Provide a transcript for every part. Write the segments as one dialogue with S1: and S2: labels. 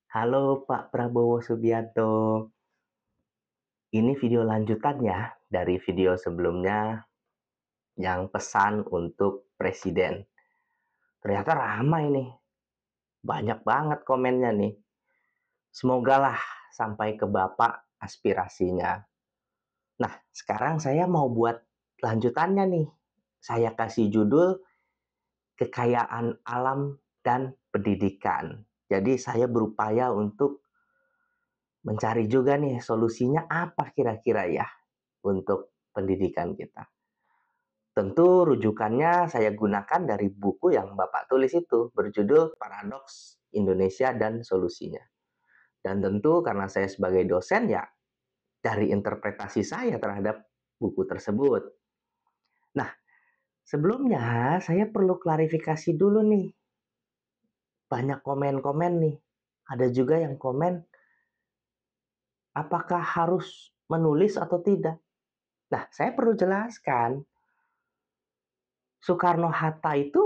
S1: Halo Pak Prabowo Subianto. Ini video lanjutan ya dari video sebelumnya yang pesan untuk presiden. Ternyata ramai nih, banyak banget komennya nih. Semogalah sampai ke Bapak aspirasinya. Nah, sekarang saya mau buat lanjutannya nih. Saya kasih judul Kekayaan Alam dan Pendidikan. Jadi saya berupaya untuk mencari juga nih solusinya apa kira-kira ya untuk pendidikan kita. Tentu rujukannya saya gunakan dari buku yang Bapak tulis itu, berjudul Paradoks Indonesia dan Solusinya. Dan tentu karena saya sebagai dosen ya, dari interpretasi saya terhadap buku tersebut. Nah, sebelumnya saya perlu klarifikasi dulu nih. Banyak komen-komen nih. Ada juga yang komen, apakah harus menulis atau tidak? Nah, saya perlu jelaskan, Soekarno-Hatta itu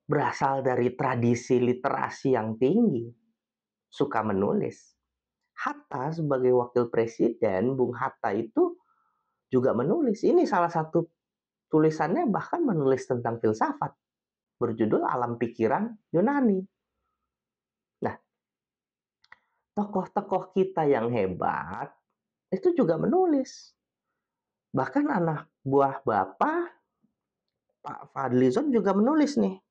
S1: berasal dari tradisi literasi yang tinggi, suka menulis. Hatta sebagai wakil presiden, Bung Hatta itu juga menulis. Ini salah satu tulisannya bahkan menulis tentang filsafat, berjudul Alam Pikiran Yunani. Nah, tokoh-tokoh kita yang hebat itu juga menulis. Bahkan anak buah Bapak, Pak Fadlizon juga menulis nih.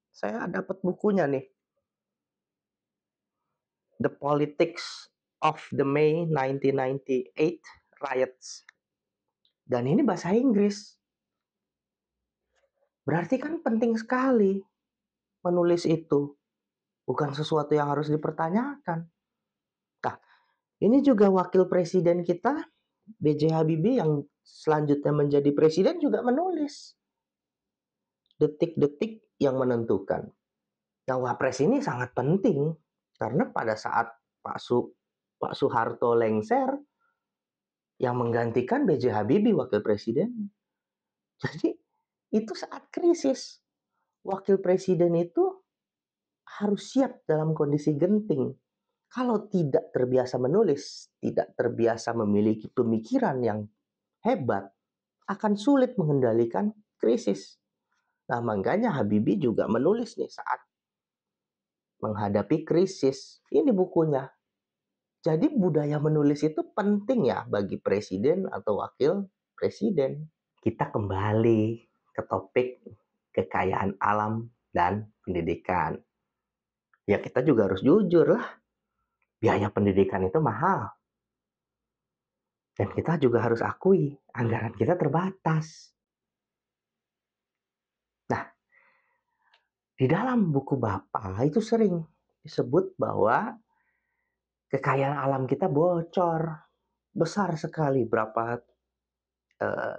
S1: Saya dapat bukunya nih, The Politics of the May 1998 Riots. Dan ini bahasa Inggris. Berarti kan penting sekali menulis itu. Bukan sesuatu yang harus dipertanyakan. Nah, ini juga wakil presiden kita, B.J. Habibie yang selanjutnya menjadi presiden juga menulis. Detik-detik yang menentukan. Nah, Wapres ini sangat penting. Karena pada saat Pak Soeharto lengser, yang menggantikan B.J. Habibie wakil presiden. Jadi, itu saat krisis. Wakil presiden itu harus siap dalam kondisi genting. Kalau tidak terbiasa menulis, tidak terbiasa memiliki pemikiran yang hebat, akan sulit mengendalikan krisis. Nah, makanya Habibie juga menulis nih saat menghadapi krisis. Ini bukunya. Jadi budaya menulis itu penting ya bagi presiden atau wakil presiden. Kita kembali ke topik kekayaan alam dan pendidikan. Ya kita juga harus jujur lah, biaya pendidikan itu mahal. Dan kita juga harus akui, anggaran kita terbatas. Nah, di dalam buku Bapak itu sering disebut bahwa kekayaan alam kita bocor. Besar sekali, berapa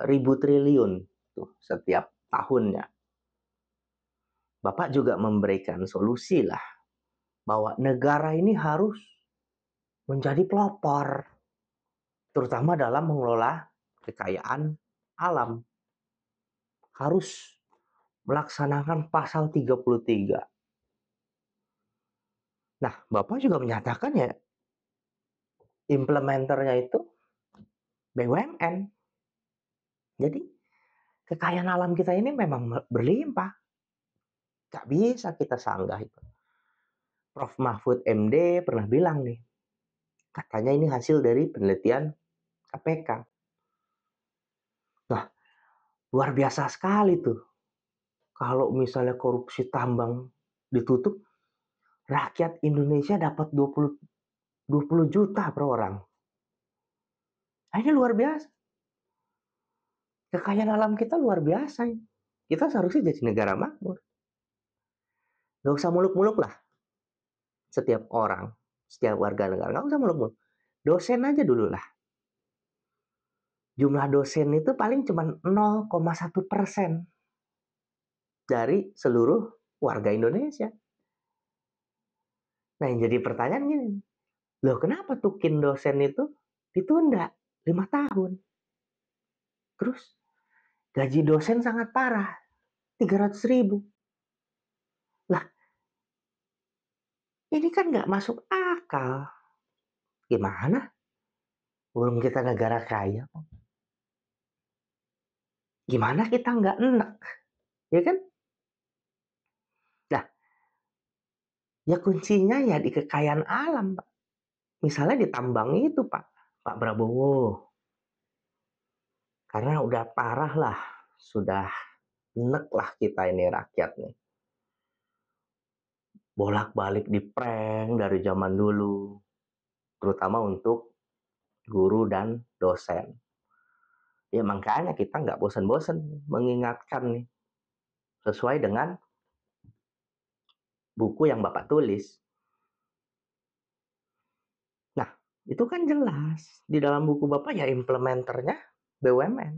S1: ribu triliun tuh setiap tahunnya. Bapak juga memberikan solusi lah, bahwa negara ini harus menjadi pelopor, terutama dalam mengelola kekayaan alam. Harus melaksanakan pasal 33. Nah, Bapak juga menyatakan ya, implementernya itu BUMN. Jadi, kekayaan alam kita ini memang berlimpah. Gak bisa kita sanggah itu. Prof. Mahfud MD pernah bilang nih, katanya ini hasil dari penelitian KPK. Nah, luar biasa sekali tuh. Kalau misalnya korupsi tambang ditutup, rakyat Indonesia dapat 20 juta per orang. Nah, ini luar biasa. Kekayaan alam kita luar biasa. Kita seharusnya jadi negara makmur. Gak usah muluk-muluk lah. Setiap orang, setiap warga negara, gak usah muluk-muluk. Dosen aja dulu lah. Jumlah dosen itu paling cuma 0,1% dari seluruh warga Indonesia. Nah, yang jadi pertanyaan gini, loh kenapa tuh kin dosen itu ditunda 5 tahun? Terus gaji dosen sangat parah, 300 ribu. Lah, Ini kan nggak masuk akal. Gimana? Belum kita negara kaya. Gimana kita nggak enek, ya kan? Nah, ya kuncinya ya di kekayaan alam, Pak. Misalnya di tambang itu, Pak Prabowo. Karena udah parah lah, sudah enek lah kita ini rakyat nih. Bolak-balik di-prank dari zaman dulu, terutama untuk guru dan dosen. Ya makanya kita nggak bosan-bosan mengingatkan nih, sesuai dengan buku yang Bapak tulis. Nah, itu kan jelas di dalam buku Bapak ya implementernya BUMN.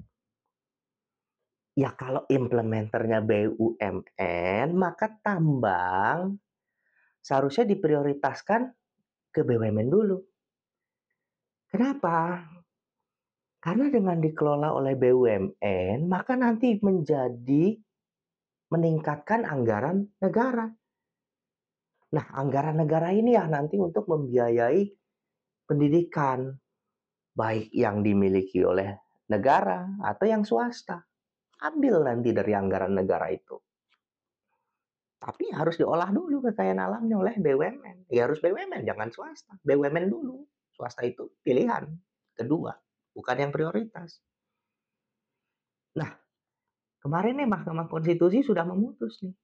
S1: Ya kalau implementernya BUMN, maka tambang seharusnya diprioritaskan ke BUMN dulu. Kenapa? Karena dengan dikelola oleh BUMN, maka nanti meningkatkan anggaran negara. Nah, anggaran negara ini ya nanti untuk membiayai pendidikan, baik yang dimiliki oleh negara atau yang swasta. Ambil nanti dari anggaran negara itu. Tapi harus diolah dulu kekayaan alamnya oleh BUMN. Ya harus BUMN, jangan swasta. BUMN dulu. Swasta itu pilihan kedua, bukan yang prioritas. Nah, kemarin nih Mahkamah Konstitusi sudah memutus nih.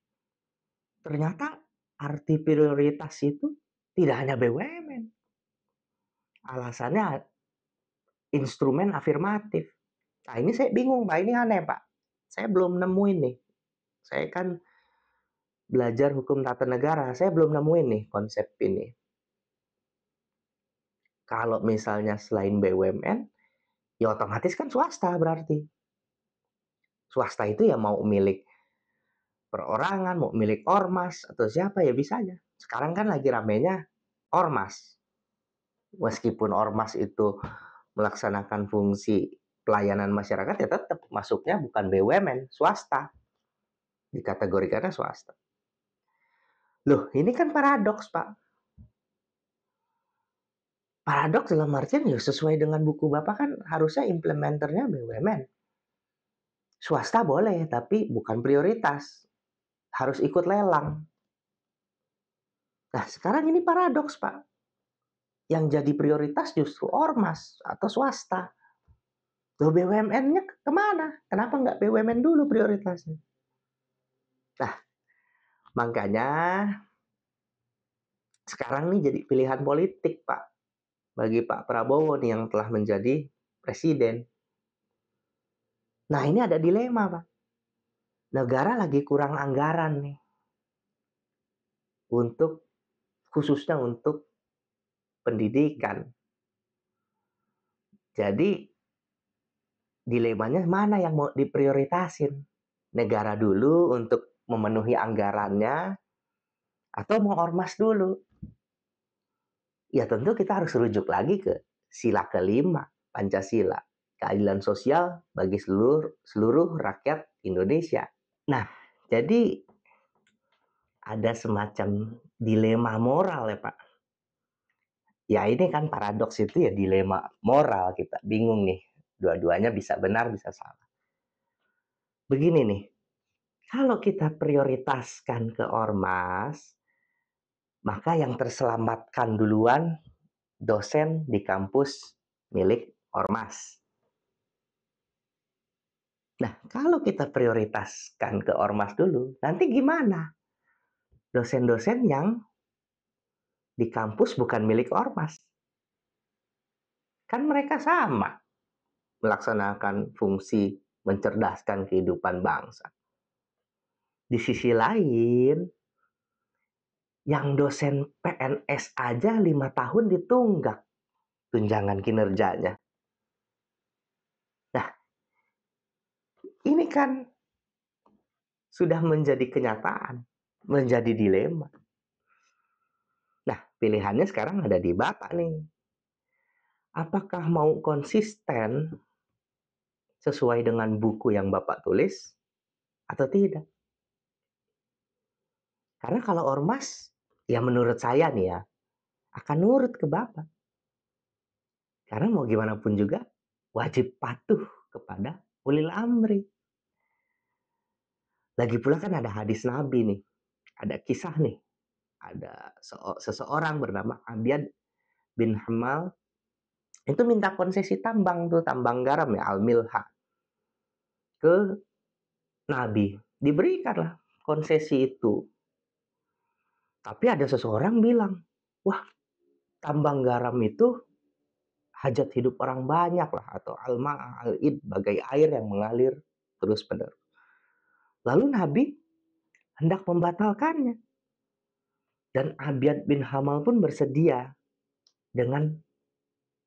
S1: Ternyata arti prioritas itu tidak hanya BUMN. Alasannya instrumen afirmatif. Nah ini saya bingung Pak, ini aneh Pak. Saya belum nemuin nih. Saya kan belajar hukum tata negara, saya belum nemuin nih konsep ini. Kalau misalnya selain BUMN, ya otomatis kan swasta berarti. Swasta itu ya mau milik perorangan, mau milik ormas, atau siapa ya bisa aja. Sekarang kan lagi ramenya ormas. Meskipun ormas itu melaksanakan fungsi pelayanan masyarakat, ya tetap masuknya bukan BUMN, swasta. Dikategorikannya swasta. Loh, ini kan paradoks, Pak. Paradoks dalam artian ya sesuai dengan buku Bapak kan harusnya implementernya BUMN. Swasta boleh, tapi bukan prioritas. Harus ikut lelang. Nah, sekarang ini paradoks, Pak. Yang jadi prioritas justru ormas atau swasta. Loh, BUMN-nya kemana? Kenapa nggak BUMN dulu prioritasnya? Nah, makanya sekarang nih jadi pilihan politik, Pak. Bagi Pak Prabowo nih yang telah menjadi presiden. Nah, ini ada dilema, Pak. Negara lagi kurang anggaran nih. Khususnya untuk pendidikan. Jadi, dilemanya mana yang mau diprioritasin? Negara dulu untuk memenuhi anggarannya, atau mau ormas dulu? Ya tentu kita harus rujuk lagi ke sila kelima, Pancasila. Keadilan sosial bagi seluruh rakyat Indonesia. Nah, jadi ada semacam dilema moral ya Pak. Ya ini kan paradoks itu ya dilema moral, kita bingung nih. Dua-duanya bisa benar, bisa salah. Begini nih, kalau kita prioritaskan ke ormas, maka yang terselamatkan duluan dosen di kampus milik ormas. Nah, kalau kita prioritaskan ke ormas dulu, nanti gimana? Dosen-dosen yang di kampus bukan milik ormas. Kan mereka sama melaksanakan fungsi mencerdaskan kehidupan bangsa. Di sisi lain, yang dosen PNS aja 5 tahun ditunggak tunjangan kinerjanya. Nah, ini kan sudah menjadi kenyataan, menjadi dilema. Nah, pilihannya sekarang ada di Bapak nih. Apakah mau konsisten sesuai dengan buku yang Bapak tulis atau tidak? Karena kalau ormas Ya menurut saya nih ya, akan nurut ke bapak. Karena mau gimana pun juga, wajib patuh kepada ulil amri. Lagi pula kan ada hadis Nabi nih, ada kisah nih, ada seseorang bernama Abiad bin Hamal, itu minta konsesi tambang tuh, tambang garam ya, Al-Milha, ke Nabi. Diberikanlah konsesi itu. Tapi ada seseorang bilang, wah, tambang garam itu hajat hidup orang banyak lah, atau al-ma'a al-id, bagai air yang mengalir terus menerus. Lalu Nabi hendak membatalkannya. Dan Abiad bin Hamal pun bersedia dengan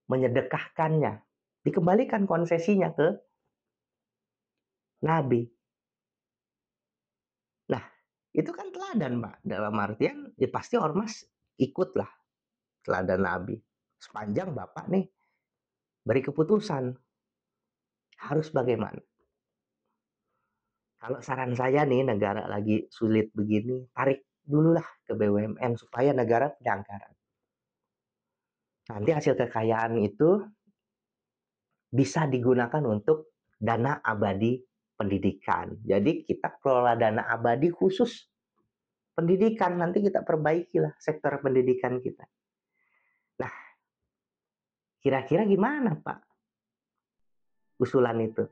S1: menyedekahkannya. Dikembalikan konsesinya ke Nabi. Nah, itu kan teladan, Pak. Dalam artian, ya pasti ormas ikutlah teladan Nabi. Sepanjang Bapak nih beri keputusan, harus bagaimana. Kalau saran saya nih, negara lagi sulit begini, tarik dululah ke BUMN supaya negara punya anggaran. Nanti hasil kekayaan itu bisa digunakan untuk dana abadi pendidikan. Jadi kita kelola dana abadi khusus pendidikan, nanti kita perbaikilah sektor pendidikan kita. Nah, kira-kira gimana Pak usulan itu?